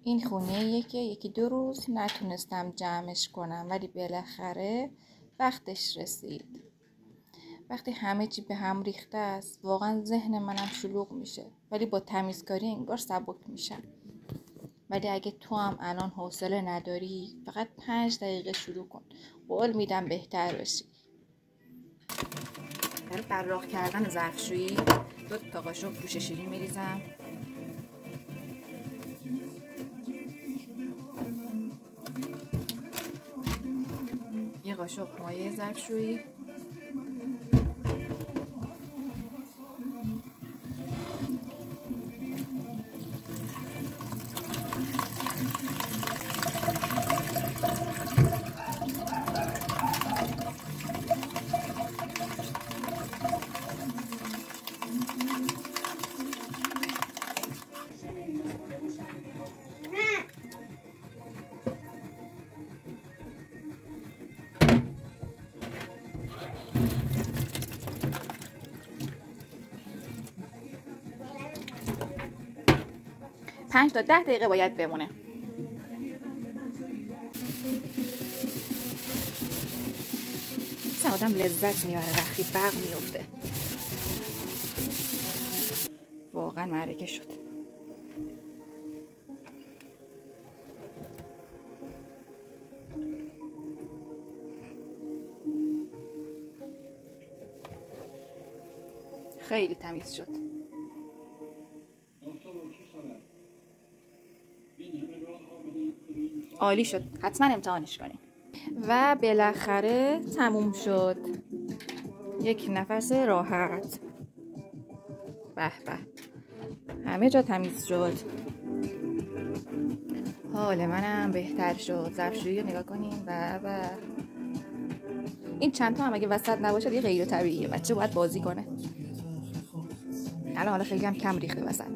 این خونه‌ایه که یکی دو روز نتونستم جمعش کنم، ولی بالاخره وقتش رسید. وقتی همه چی به هم ریخته است واقعا ذهن منم شلوغ میشه، ولی با تمیزکاری انگار سبک میشم. ولی اگه تو هم الان حوصله نداری فقط 5 دقیقه شروع کن، قول میدم بهتر بشی. برای براق کردن ظرفشویی 2 تا قاشق جوش شیرین میریزم، یه قاشق مایع ظرفشویی، پنج تا 10 دقیقه باید بمونه. آدم لذت میاره وقتی برق میفته. واقعا معرکه شد. خیلی تمیز شد. عالی شد، حتما امتحانش کنیم. و بالاخره تموم شد. یک نفس راحت. به به، همه جا تمیز شد. حال منم بهتر شد. ظرفشویی رو نگاه کنیم. و این چند تا هم اگه وسط نباشه دیگه غیر طبیعیه، بچه باید بازی کنه. حالا خیلی هم کم ریخته وسط.